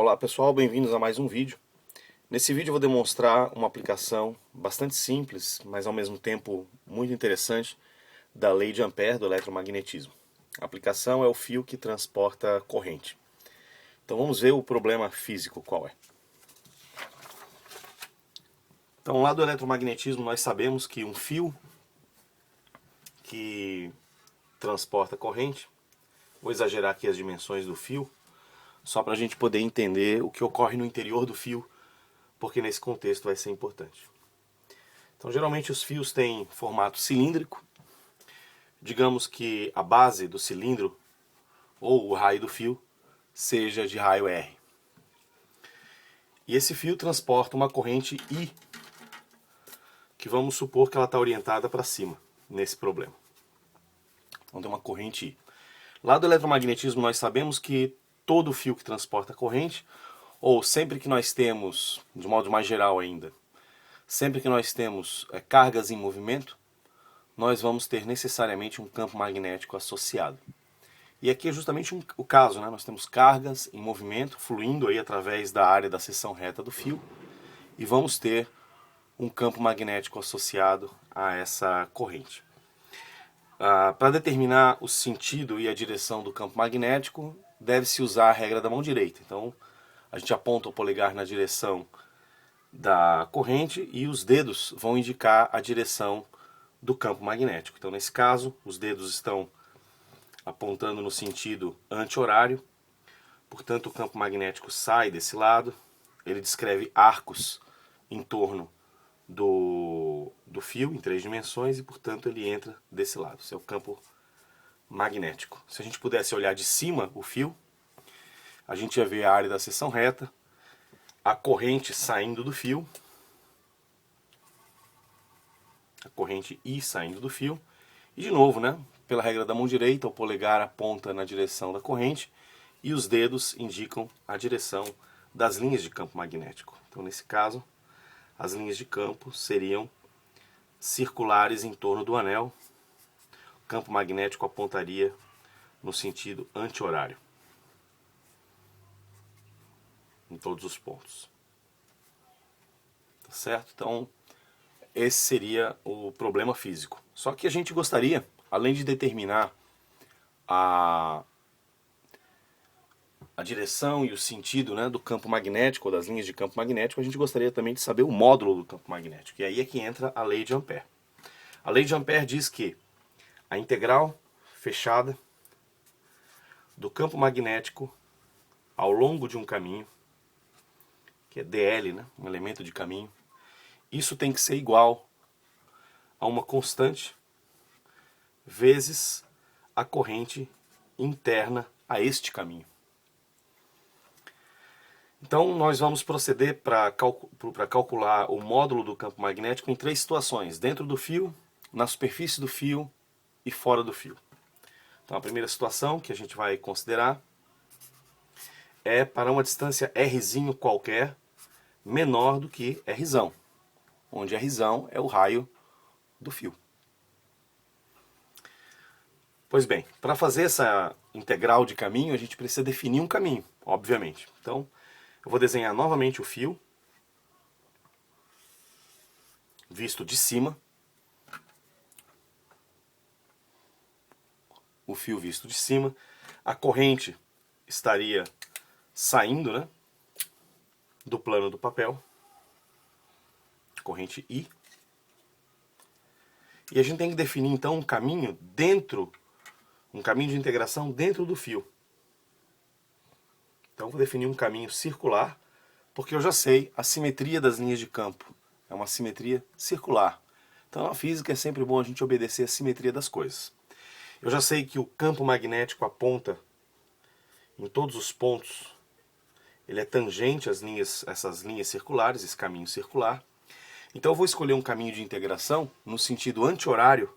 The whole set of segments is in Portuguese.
Olá pessoal, bem-vindos a mais um vídeo. Nesse vídeo eu vou demonstrar uma aplicação bastante simples, mas ao mesmo tempo muito interessante, da lei de Ampère do eletromagnetismo. A aplicação é o fio que transporta corrente. Então vamos ver o problema físico qual é. Então lá do eletromagnetismo nós sabemos que um fio que transporta corrente, vou exagerar aqui as dimensões do fio, só para a gente poder entender o que ocorre no interior do fio, porque nesse contexto vai ser importante. Então geralmente os fios têm formato cilíndrico, digamos que a base do cilindro, ou o raio do fio, seja de raio R. E esse fio transporta uma corrente I, que vamos supor que ela está orientada para cima, nesse problema. Então tem uma corrente I. Lá do eletromagnetismo nós sabemos que todo fio que transporta corrente, ou sempre que nós temos, de modo mais geral ainda, sempre que nós temos cargas em movimento, nós vamos ter necessariamente um campo magnético associado. E aqui é justamente o caso, né? Nós temos cargas em movimento, fluindo aí através da área da seção reta do fio, e vamos ter um campo magnético associado a essa corrente. Para determinar o sentido e a direção do campo magnético, deve-se usar a regra da mão direita. Então, a gente aponta o polegar na direção da corrente e os dedos vão indicar a direção do campo magnético. Então, nesse caso, os dedos estão apontando no sentido anti-horário, portanto, o campo magnético sai desse lado, ele descreve arcos em torno do fio em 3 dimensões e, portanto, ele entra desse lado. Esse é o campo magnético. Se a gente pudesse olhar de cima o fio, a gente ia ver a área da seção reta, a corrente saindo do fio, a corrente I saindo do fio, e de novo, né, pela regra da mão direita, o polegar aponta na direção da corrente e os dedos indicam a direção das linhas de campo magnético. Então, nesse caso, as linhas de campo seriam circulares em torno do anel. O campo magnético apontaria no sentido anti-horário, em todos os pontos. Tá certo? Então, esse seria o problema físico. Só que a gente gostaria, além de determinar a direção e o sentido, né, do campo magnético, ou das linhas de campo magnético, a gente gostaria também de saber o módulo do campo magnético. E aí é que entra a lei de Ampère. A lei de Ampère diz que a integral fechada do campo magnético ao longo de um caminho, que é dl, né, um elemento de caminho, isso tem que ser igual a uma constante vezes a corrente interna a este caminho. Então nós vamos proceder para calcular o módulo do campo magnético em 3 situações: dentro do fio, na superfície do fio e fora do fio. Então a primeira situação que a gente vai considerar é para uma distância rzinho qualquer menor do que rzão, onde rzão é o raio do fio. Pois bem, para fazer essa integral de caminho, a gente precisa definir um caminho, obviamente. Então, eu vou desenhar novamente o fio, visto de cima. O fio visto de cima. A corrente estaria saindo, né, do plano do papel. Corrente I. E a gente tem que definir então um caminho um caminho de integração dentro do fio. Então vou definir um caminho circular, porque eu já sei a simetria das linhas de campo. É uma simetria circular. Então na física é sempre bom a gente obedecer a simetria das coisas. Eu já sei que o campo magnético aponta em todos os pontos, ele é tangente às linhas, essas linhas circulares, esse caminho circular. Então eu vou escolher um caminho de integração no sentido anti-horário,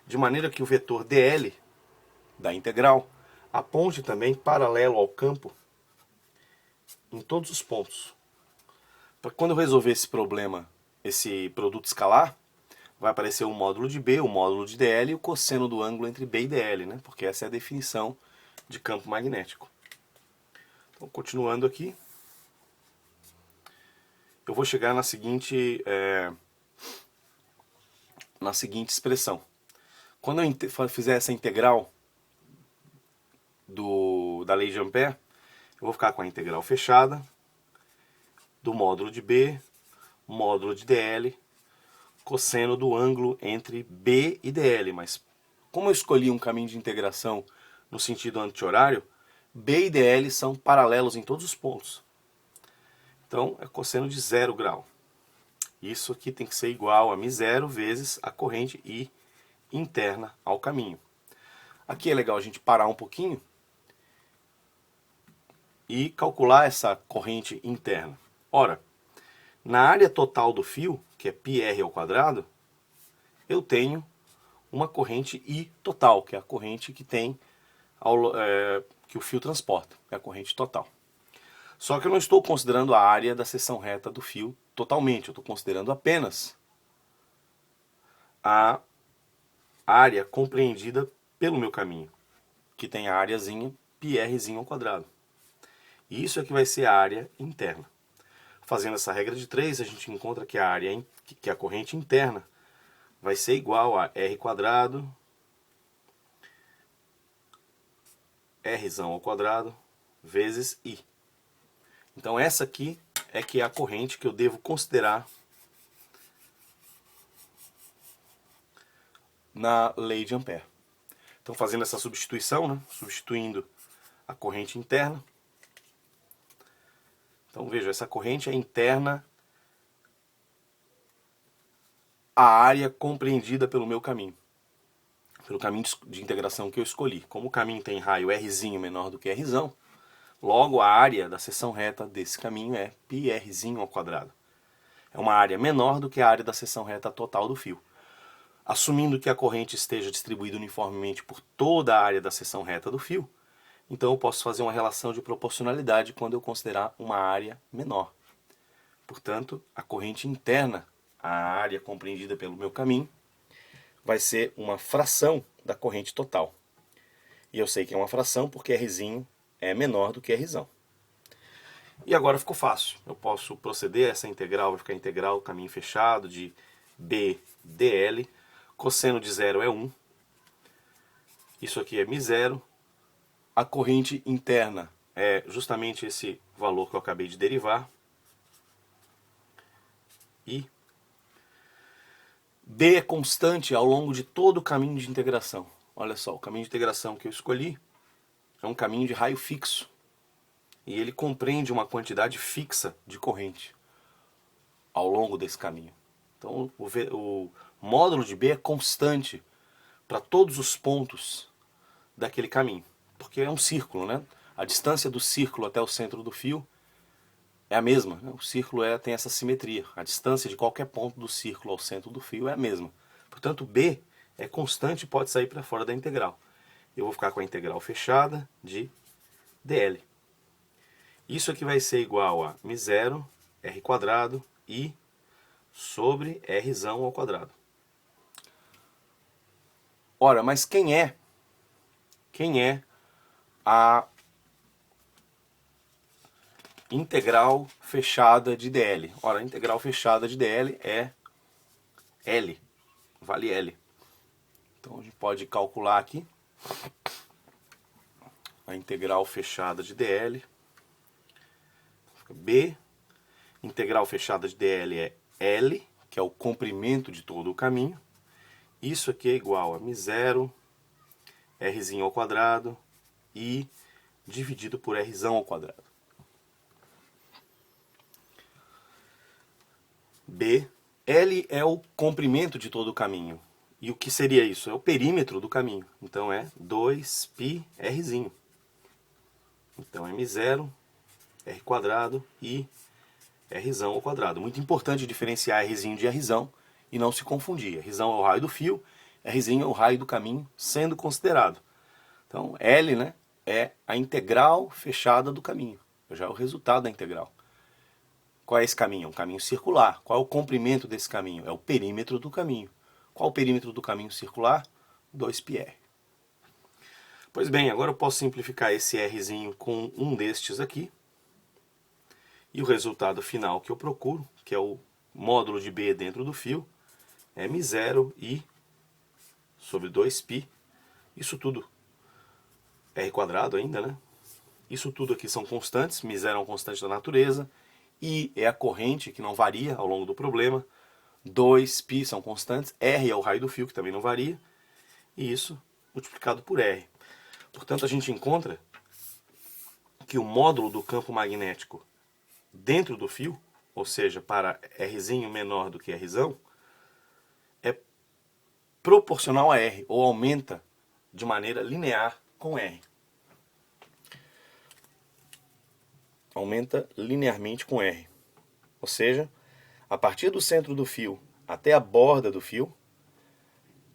de maneira que o vetor dl da integral aponte também paralelo ao campo em todos os pontos. Para quando eu resolver esse problema, esse produto escalar, vai aparecer o módulo de B, o módulo de dl e o cosseno do ângulo entre B e dl, né? Porque essa é a definição de campo magnético. Então, continuando aqui, eu vou chegar na seguinte expressão. Quando eu fizer essa integral da lei de Ampère, eu vou ficar com a integral fechada do módulo de B, módulo de dl, cosseno do ângulo entre B e dl. Mas como eu escolhi um caminho de integração no sentido anti-horário, B e dl são paralelos em todos os pontos. Então é cosseno de 0 grau. Isso aqui tem que ser igual a μ0 vezes a corrente I interna ao caminho. Aqui é legal a gente parar um pouquinho e calcular essa corrente interna. Ora, na área total do fio, que é πr ao quadrado, eu tenho uma corrente I total, que é a corrente que tem que o fio transporta, é a corrente total. Só que eu não estou considerando a área da seção reta do fio totalmente, eu estou considerando apenas a área compreendida pelo meu caminho, que tem a áreazinha πrzinho ao quadrado. E isso é que vai ser a área interna. Fazendo essa regra de 3, a gente encontra que a corrente interna vai ser igual a r quadrado, rzão ao quadrado, vezes I. Então essa aqui é que é a corrente que eu devo considerar na lei de Ampère. Então fazendo essa substituição, né? Substituindo a corrente interna. Então veja, essa corrente é interna à área compreendida pelo meu caminho. Pelo caminho de integração que eu escolhi. Como o caminho tem raio Rzinho menor do que Rzão, logo a área da seção reta desse caminho é πrzinho ao quadrado. É uma área menor do que a área da seção reta total do fio. Assumindo que a corrente esteja distribuída uniformemente por toda a área da seção reta do fio, então eu posso fazer uma relação de proporcionalidade quando eu considerar uma área menor. Portanto, a corrente interna, a área compreendida pelo meu caminho, vai ser uma fração da corrente total. E eu sei que é uma fração porque Rzinho é menor do que Rzão. E agora ficou fácil. Eu posso proceder, essa integral vai ficar integral caminho fechado de B dl. Cosseno de 0 é 1. Isso aqui é μ0. A corrente interna é justamente esse valor que eu acabei de derivar. E B é constante ao longo de todo o caminho de integração. Olha só, o caminho de integração que eu escolhi é um caminho de raio fixo. E ele compreende uma quantidade fixa de corrente ao longo desse caminho. Então o módulo de B é constante para todos os pontos daquele caminho. Porque é um círculo, né? A distância do círculo até o centro do fio é a mesma. Né? O círculo tem essa simetria. A distância de qualquer ponto do círculo ao centro do fio é a mesma. Portanto, B é constante e pode sair para fora da integral. Eu vou ficar com a integral fechada de dl. Isso aqui vai ser igual a μ0, r quadrado, I sobre Rzão ao quadrado. Ora, mas quem é a integral fechada de dl? Ora, a integral fechada de dl é L, vale L. Então a gente pode calcular aqui a integral fechada de dl. B, integral fechada de dl é L, que é o comprimento de todo o caminho. Isso aqui é igual a μ0, Rzinho ao quadrado, I dividido por Rzão ao quadrado. B, L é o comprimento de todo o caminho. E o que seria isso? É o perímetro do caminho. Então é 2π Rzinho. Então é μ0, R quadrado e Rzão ao quadrado. Muito importante diferenciar Rzinho de Rzão e não se confundir. Rzão é o raio do fio, Rzinho é o raio do caminho sendo considerado. Então L, né, é a integral fechada do caminho. Já é o resultado da integral. Qual é esse caminho? É um caminho circular. Qual é o comprimento desse caminho? É o perímetro do caminho. Qual o perímetro do caminho circular? 2πr. Pois bem, agora eu posso simplificar esse Rzinho com um destes aqui. E o resultado final que eu procuro, que é o módulo de B dentro do fio, é μ0I sobre 2π. Isso tudo R quadrado ainda, né? Isso tudo aqui são constantes. μ0 é uma constante da natureza. I é a corrente, que não varia ao longo do problema. 2π são constantes. R é o raio do fio, que também não varia. E isso multiplicado por R. Portanto, a gente encontra que o módulo do campo magnético dentro do fio, ou seja, para Rzinho menor do que Rzão, é proporcional a R, ou aumenta de maneira linear com R. Aumenta linearmente com R. Ou seja, a partir do centro do fio até a borda do fio,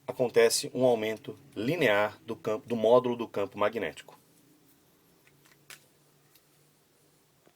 acontece um aumento linear do módulo do campo magnético.